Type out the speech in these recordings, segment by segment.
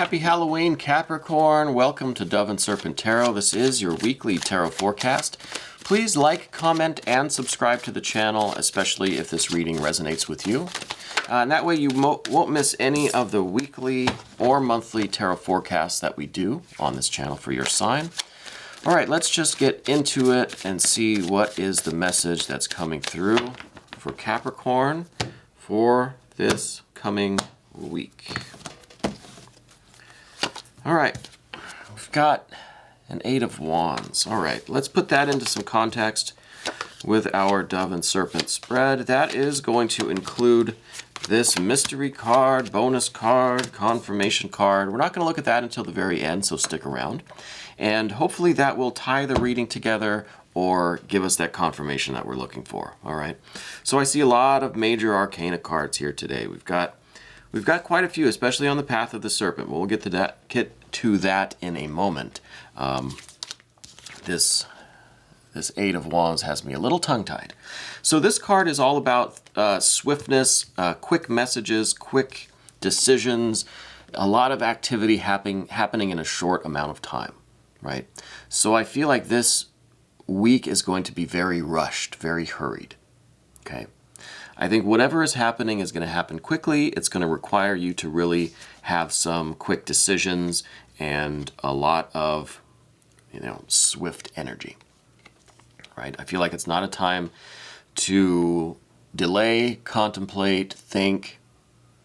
Happy Halloween, Capricorn. Welcome to Dove and Serpent Tarot. This is your weekly tarot forecast. Please like, comment, and subscribe to the channel, especially if this reading resonates with you. And that way you won't miss any of the weekly or monthly tarot forecasts that we do on this channel for your sign. All right, let's just get into it and see what is the message that's coming through for Capricorn for this coming week. All right, we've got an Eight of Wands. All right, let's put that into some context with our Dove and Serpent spread. That is going to include this mystery card, bonus card, confirmation card. We're not going to look at that until the very end, so stick around. And hopefully that will tie the reading together or give us that confirmation that we're looking for. All right, so I see a lot of major arcana cards here today. We've got quite a few, especially on the path of the serpent. We'll get to that in a moment. This Eight of Wands has me a little tongue-tied. So this card is all about swiftness, quick messages, quick decisions, a lot of activity happening in a short amount of time, right? So I feel like this week is going to be very rushed, very hurried, okay? I think whatever is happening is going to happen quickly. It's going to require you to really have some quick decisions and a lot of, swift energy, right? I feel like it's not a time to delay, contemplate, think,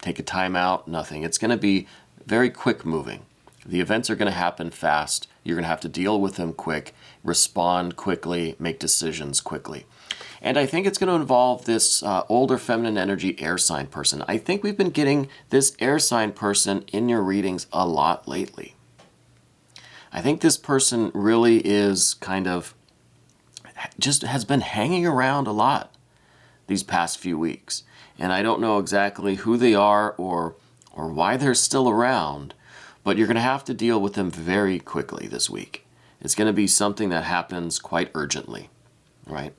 take a time out, nothing. It's going to be very quick moving. The events are going to happen fast. You're going to have to deal with them quick, respond quickly, make decisions quickly. And I think it's going to involve this older feminine energy air sign person. I think we've been getting this air sign person in your readings a lot lately. I think this person really is just has been hanging around a lot these past few weeks. And I don't know exactly who they are or why they're still around, but you're going to have to deal with them very quickly this week. It's going to be something that happens quite urgently, right?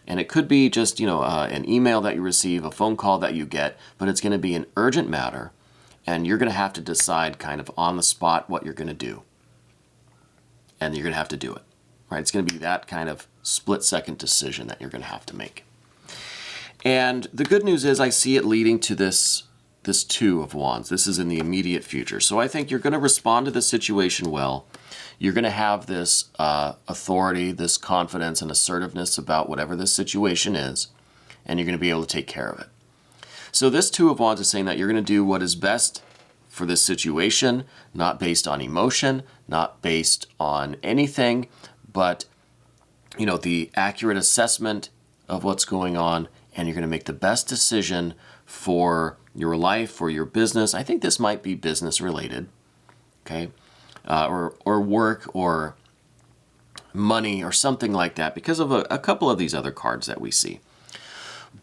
And it could be just, an email that you receive, a phone call that you get, but it's going to be an urgent matter, and you're going to have to decide kind of on the spot what you're going to do. And you're going to have to do it, right? It's going to be that kind of split-second decision that you're going to have to make. And the good news is I see it leading to this Two of Wands. This is in the immediate future. So I think you're going to respond to the situation well. You're going to have this authority, this confidence and assertiveness about whatever this situation is, and you're going to be able to take care of it. So this Two of Wands is saying that you're going to do what is best for this situation, not based on emotion, not based on anything, but the accurate assessment of what's going on, and you're going to make the best decision for your life, for your business. I think this might be business related, okay? Or work or money or something like that because of a couple of these other cards that we see.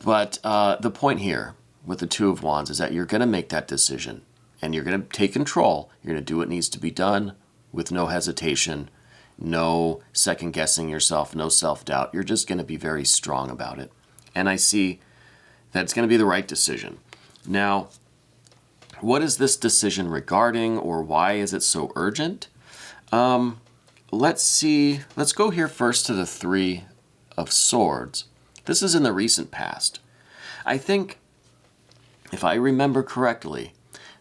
But the point here with the Two of Wands is that you're going to make that decision and you're going to take control. You're going to do what needs to be done with no hesitation, no second guessing yourself, no self-doubt. You're just going to be very strong about it. And I see that it's going to be the right decision. Now, what is this decision regarding, or why is it so urgent? Let's see. Let's go here first to the Three of Swords. This is in the recent past. I think, if I remember correctly,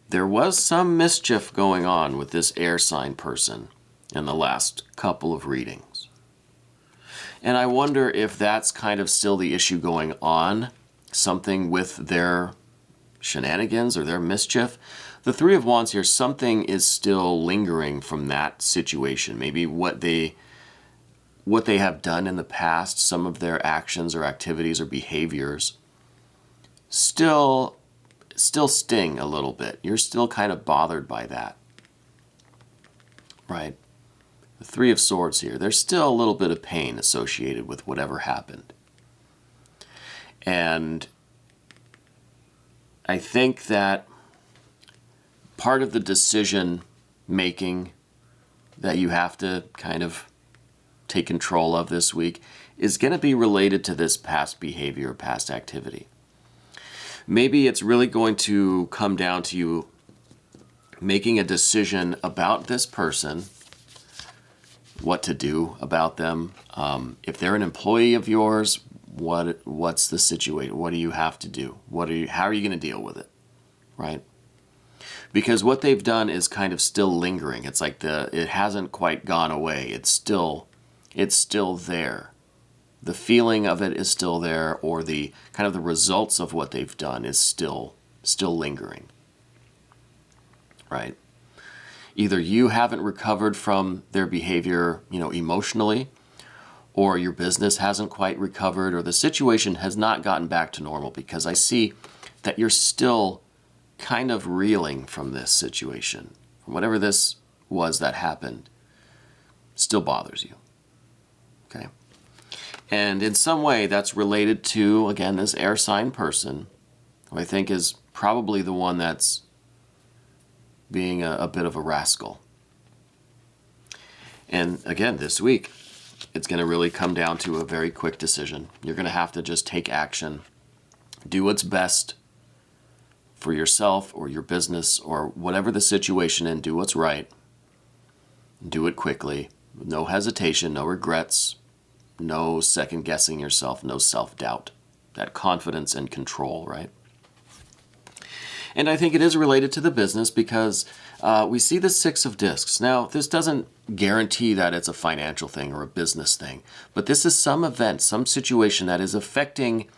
there was some mischief going on with this air sign person in the last couple of readings. And I wonder if that's kind of still the issue going on, something with their shenanigans or their mischief. The Three of Wands here, something is still lingering from that situation. Maybe what they have done in the past, some of their actions or activities or behaviors still sting a little bit. You're still kind of bothered by that, right? The Three of Swords here, there's still a little bit of pain associated with whatever happened. And I think that part of the decision making that you have to kind of take control of this week is going to be related to this past behavior, past activity. Maybe it's really going to come down to you making a decision about this person, what to do about them. If they're an employee of yours, what's the situation? What do you have to do? How are you going to deal with it, right? Because what they've done is kind of still lingering. It's like it hasn't quite gone away. It's still there. The feeling of it is still there, or the kind of the results of what they've done is still lingering, right? Either you haven't recovered from their behavior, emotionally, or your business hasn't quite recovered, or the situation has not gotten back to normal, because I see that you're still kind of reeling from this situation. From whatever this was that happened, still bothers you, okay? And in some way that's related to, again, this air sign person, who I think is probably the one that's being a bit of a rascal. And again, this week, it's going to really come down to a very quick decision. You're going to have to just take action, do what's best for yourself or your business or whatever the situation, and do what's right. Do it quickly, no hesitation, no regrets, no second guessing yourself, no self-doubt. That confidence and control, right? And I think it is related to the business because we see the Six of Discs. Now, this doesn't guarantee that it's a financial thing or a business thing, but this is some event, some situation that is affecting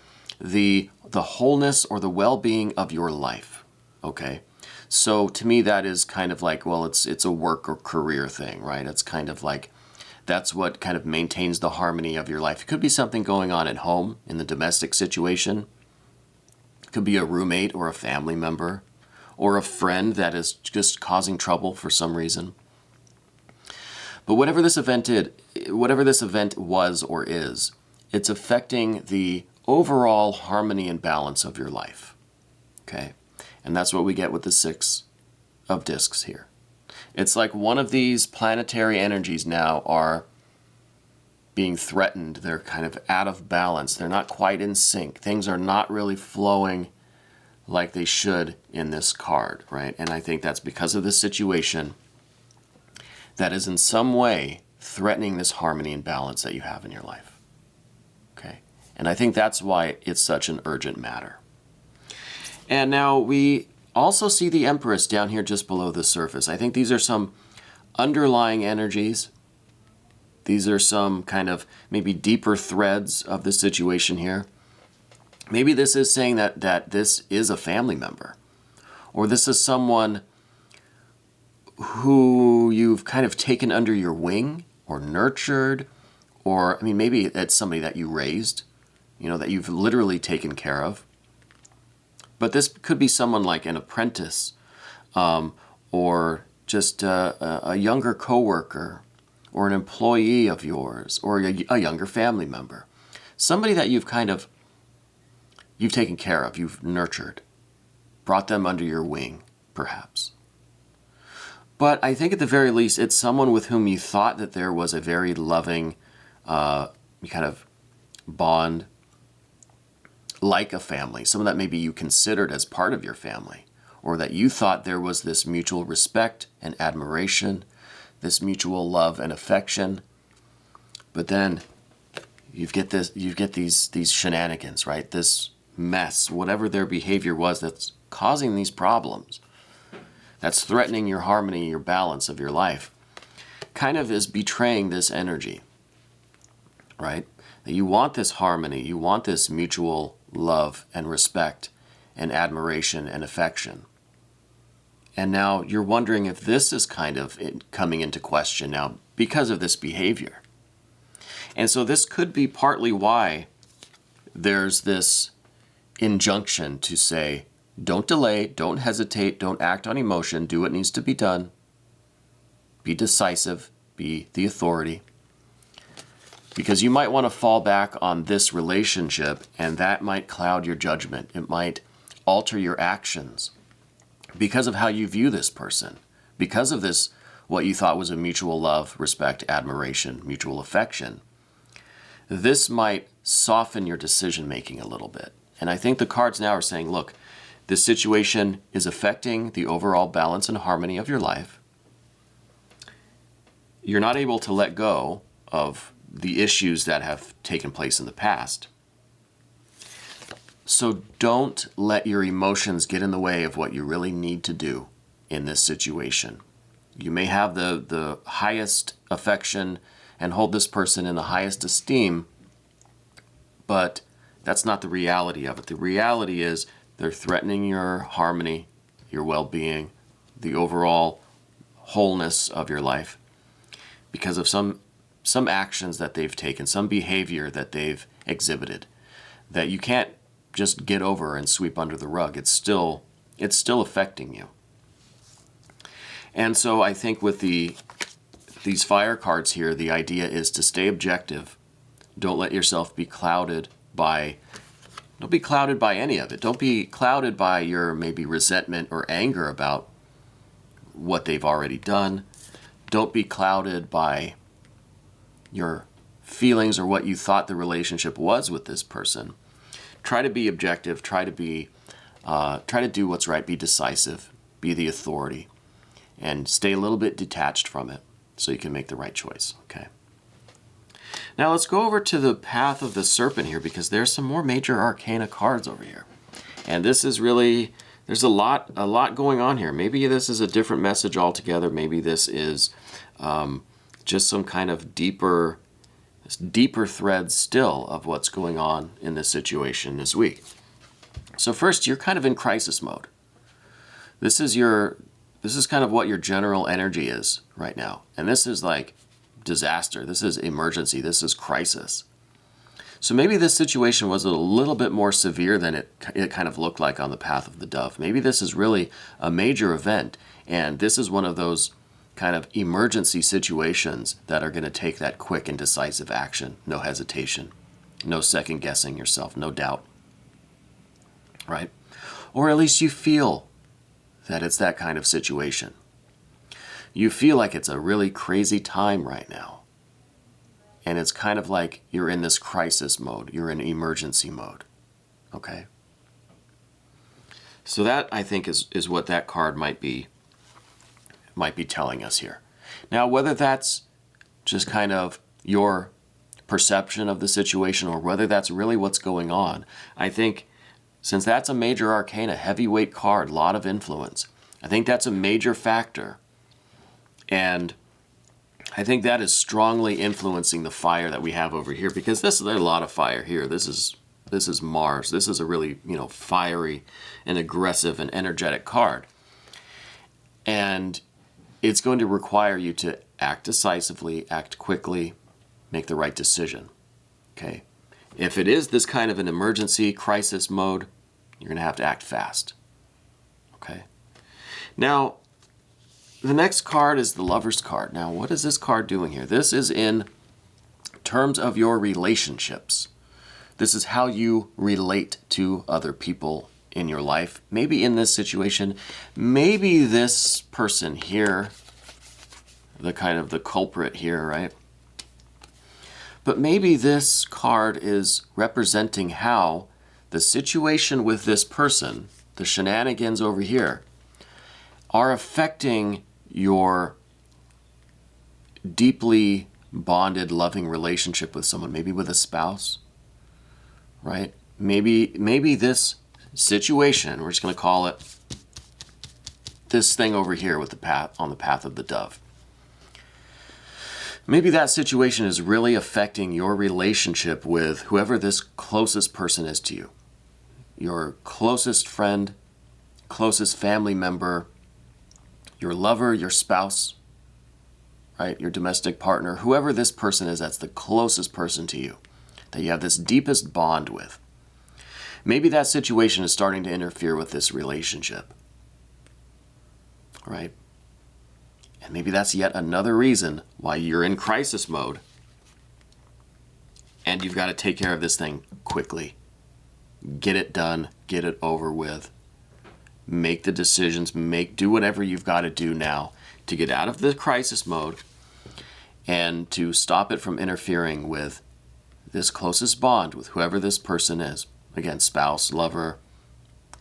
the wholeness or the well-being of your life, okay? So to me, that is kind of like, well, it's a work or career thing, right? It's kind of like, that's what kind of maintains the harmony of your life. It could be something going on at home in the domestic situation. It could be a roommate or a family member or a friend that is just causing trouble for some reason. But whatever this event was or is, it's affecting the overall harmony and balance of your life, okay? And that's what we get with the Six of Discs here. It's like one of these planetary energies now are being threatened. They're kind of out of balance. They're not quite in sync. Things are not really flowing like they should in this card, right? And I think that's because of this situation that is in some way threatening this harmony and balance that you have in your life, okay? And I think that's why it's such an urgent matter. And now we also see the Empress down here just below the surface. I think these are some underlying energies. These are some kind of maybe deeper threads of the situation here. Maybe this is saying that this is a family member, or this is someone who you've kind of taken under your wing or nurtured, or I mean, maybe it's somebody that you raised, that you've literally taken care of. But this could be someone like an apprentice, or just a younger coworker, or an employee of yours, or a younger family member. Somebody that you've taken care of, you've nurtured, brought them under your wing, perhaps. But I think at the very least, it's someone with whom you thought that there was a very loving kind of bond, like a family, someone that maybe you considered as part of your family, or that you thought there was this mutual respect and admiration, this mutual love and affection. But then you get these shenanigans, right? This mess, whatever their behavior was that's causing these problems, that's threatening your harmony, your balance of your life, kind of is betraying this energy, right? That you want this harmony, you want this mutual love and respect and admiration and affection. And now you're wondering if this is kind of coming into question now because of this behavior. And so this could be partly why there's this injunction to say, don't delay, don't hesitate, don't act on emotion, do what needs to be done, be decisive, be the authority. Because you might want to fall back on this relationship, and that might cloud your judgment. It might alter your actions because of how you view this person, because of this, what you thought was a mutual love, respect, admiration, mutual affection. This might soften your decision-making a little bit. And I think the cards now are saying, look, This situation is affecting the overall balance and harmony of your life. You're not able to let go of the issues that have taken place in the past. So don't let your emotions get in the way of what you really need to do in this situation. You may have the highest affection and hold this person in the highest esteem, but that's not the reality of it. The reality is they're threatening your harmony, your well-being, the overall wholeness of your life because of some actions that they've taken, some behavior that they've exhibited that you can't just get over and sweep under the rug. It's still affecting you. And so I think with these fire cards here, the idea is to stay objective. Don't let yourself be clouded by any of it. Don't be clouded by your maybe resentment or anger about what they've already done. Don't be clouded by your feelings or what you thought the relationship was with this person. Try to be objective. Try to do what's right. Be decisive. Be the authority. And stay a little bit detached from it so you can make the right choice. Okay. Now let's go over to the path of the serpent here because there's some more major arcana cards over here. And this is really, there's a lot going on here. Maybe this is a different message altogether. Maybe this is just some kind of deeper thread still of what's going on in this situation this week. So first, you're kind of in crisis mode. This is kind of what your general energy is right now. And this is like disaster. This is emergency. This is crisis. So maybe this situation was a little bit more severe than it kind of looked like on the path of the dove. Maybe this is really a major event, and this is one of those kind of emergency situations that are going to take that quick and decisive action. No hesitation. No second guessing yourself. No doubt. Right? Or at least you feel that it's that kind of situation. You feel like it's a really crazy time right now. And it's kind of like you're in this crisis mode. You're in emergency mode. Okay? So that, I think, is what that card might be telling us here. Now, whether that's just kind of your perception of the situation or whether that's really what's going on, I think since that's a major arcana, heavyweight card, a lot of influence, I think that's a major factor. And I think that is strongly influencing the fire that we have over here because there's a lot of fire here. This is Mars. This is a really, fiery and aggressive and energetic card. And it's going to require you to act decisively, act quickly, make the right decision. Okay? If it is this kind of an emergency crisis mode, you're going to have to act fast. Okay? Now, the next card is the Lover's card. Now, what is this card doing here? This is in terms of your relationships. This is how you relate to other people in your life. Maybe in this situation, maybe this person here, the kind of the culprit here, right? But maybe this card is representing how the situation with this person, the shenanigans over here, are affecting your deeply bonded, loving relationship with someone, maybe with a spouse, right? Maybe this situation, we're just going to call it this thing over here with on the path of the dove. Maybe that situation is really affecting your relationship with whoever this closest person is to you. Your closest friend, closest family member, your lover, your spouse, right? Your domestic partner, whoever this person is that's the closest person to you, that you have this deepest bond with. Maybe that situation is starting to interfere with this relationship, right? And maybe that's yet another reason why you're in crisis mode and you've got to take care of this thing quickly. Get it done, get it over with. Make the decisions, do whatever you've got to do now to get out of the crisis mode and to stop it from interfering with this closest bond with whoever this person is. Again, spouse, lover,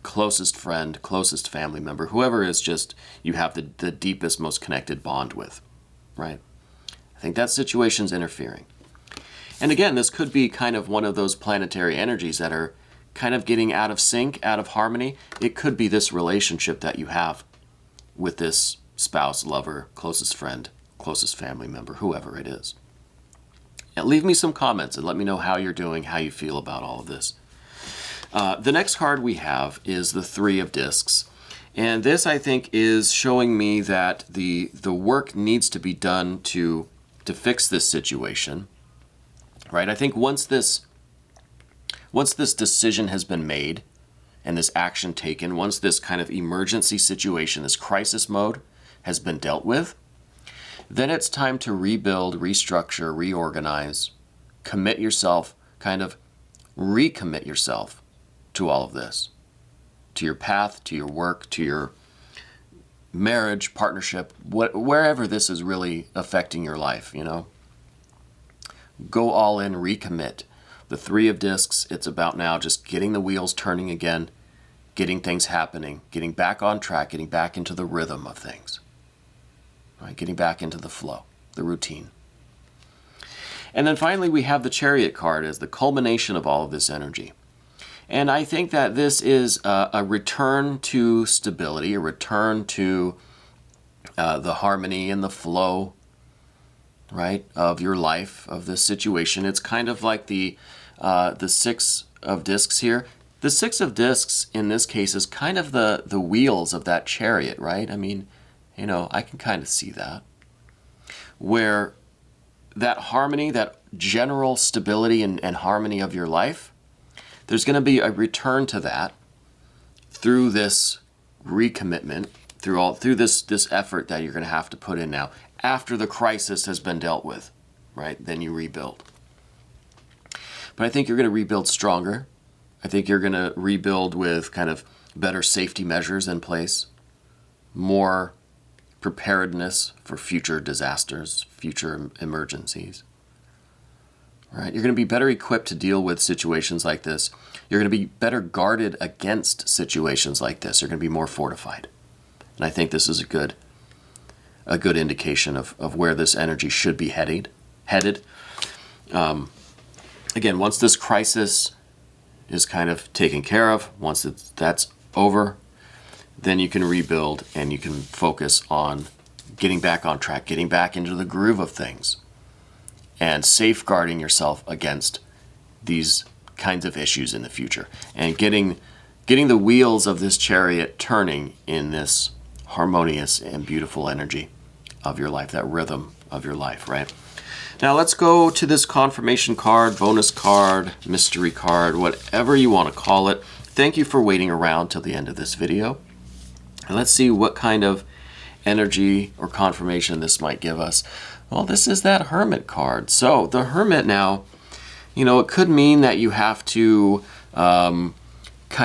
closest friend, closest family member, whoever is just you have the deepest, most connected bond with, right? I think that situation's interfering. And again, this could be kind of one of those planetary energies that are kind of getting out of sync, out of harmony. It could be this relationship that you have with this spouse, lover, closest friend, closest family member, whoever it is. And leave me some comments and let me know how you're doing, how you feel about all of this. The next card we have is the Three of Discs. And this, I think, is showing me that the work needs to be done to fix this situation, right? I think once this decision has been made and this action taken, once this kind of emergency situation, this crisis mode has been dealt with, then it's time to rebuild, restructure, reorganize, commit yourself, kind of recommit yourself to all of this, to your path, to your work, to your marriage, partnership, wherever this is really affecting your life, you know. Go all in, recommit. The Three of Discs, it's about now just getting the wheels turning again, getting things happening, getting back on track, getting back into the rhythm of things, right? Getting back into the flow, the routine. And then finally, we have the Chariot card as the culmination of all of this energy. And I think that this is a return to stability, a return to the harmony and the flow, right, of your life, of this situation. It's kind of like the Six of Discs here. The Six of Discs in this case is kind of the wheels of that chariot, right? I mean, you know, I can kind of see that. Where that harmony, that general stability and harmony of your life, there's going to be a return to that through this recommitment, through this effort that you're going to have to put in now after the crisis has been dealt with, right? Then you rebuild. But I think you're going to rebuild stronger. I think you're going to rebuild with kind of better safety measures in place, more preparedness for future disasters, future emergencies. Right? You're going to be better equipped to deal with situations like this. You're going to be better guarded against situations like this. You're going to be more fortified. And I think this is a good indication of where this energy should be headed. Again, once this crisis is kind of taken care of, once that's over, then you can rebuild and you can focus on getting back on track, getting back into the groove of things, and safeguarding yourself against these kinds of issues in the future, and getting the wheels of this chariot turning in this harmonious and beautiful energy of your life, that rhythm of your life, right? Now let's go to this confirmation card, bonus card, mystery card, whatever you want to call it. Thank you for waiting around till the end of this video. And let's see what kind of energy or confirmation this might give us. Well, this is that Hermit card. So the Hermit now, you know, it could mean that you have to kind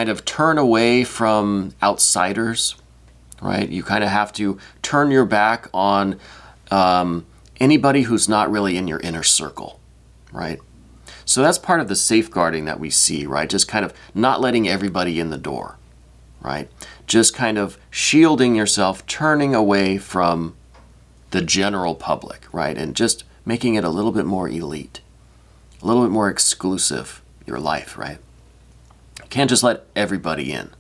of turn away from outsiders, right? You kind of have to turn your back on anybody who's not really in your inner circle, right? So that's part of the safeguarding that we see, right? Just kind of not letting everybody in the door, right? Just kind of shielding yourself, turning away from the general public, right? And just making it a little bit more elite, a little bit more exclusive, your life, right? You can't just let everybody in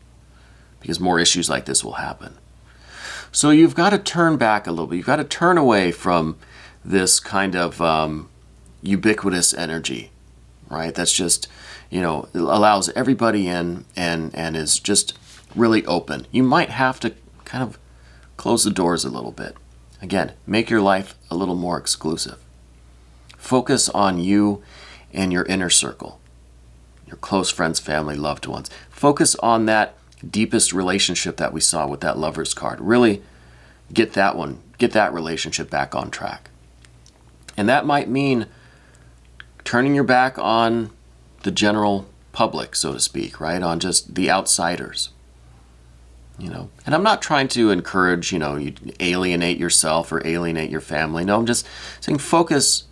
because more issues like this will happen. So you've got to turn back a little bit. You've got to turn away from this kind of ubiquitous energy, right? That's just, you know, allows everybody in and is just really open. You might have to kind of close the doors a little bit. Again, make your life a little more exclusive. Focus on you and your inner circle, your close friends, family, loved ones. Focus on that deepest relationship that we saw with that Lover's card. Really get that relationship back on track. And that might mean turning your back on the general public, so to speak, right? On just the outsiders. You know, and I'm not trying to encourage, you know, you alienate yourself or alienate your family. No, I'm just saying focus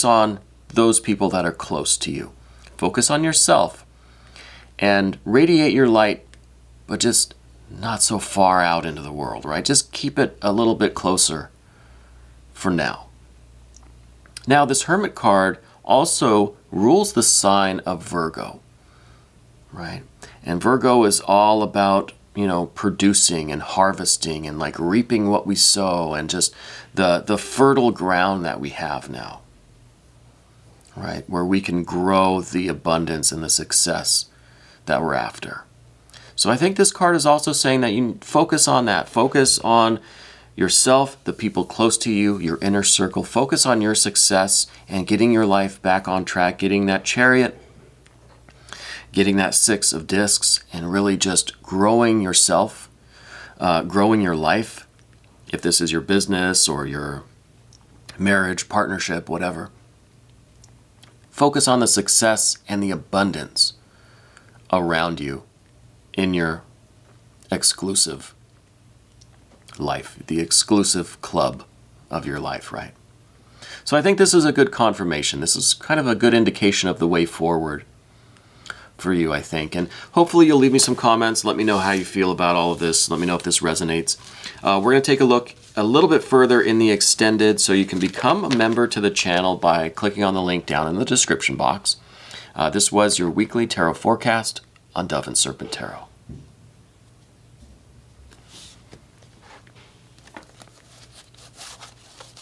on those people that are close to you. Focus on yourself and radiate your light but just not so far out into the world, right? Just keep it a little bit closer for now. Now, this Hermit card also rules the sign of Virgo, right? And Virgo is all about, producing and harvesting and like reaping what we sow and just the fertile ground that we have now, right? Where we can grow the abundance and the success that we're after. So I think this card is also saying that you focus on that. Focus on yourself, the people close to you, your inner circle. Focus on your success and getting your life back on track, getting that Chariot, getting that 6 of discs, and really just growing yourself, growing your life, if this is your business or your marriage, partnership, whatever. Focus on the success and the abundance around you in your exclusive life, the exclusive club of your life, right? So I think this is a good confirmation. This is kind of a good indication of the way forward for you, I think. And hopefully you'll leave me some comments. Let me know how you feel about all of this. Let me know if this resonates. We're going to take a look a little bit further in the extended, so you can become a member to the channel by clicking on the link down in the description box. This was your weekly tarot forecast on Dove and Serpent Tarot.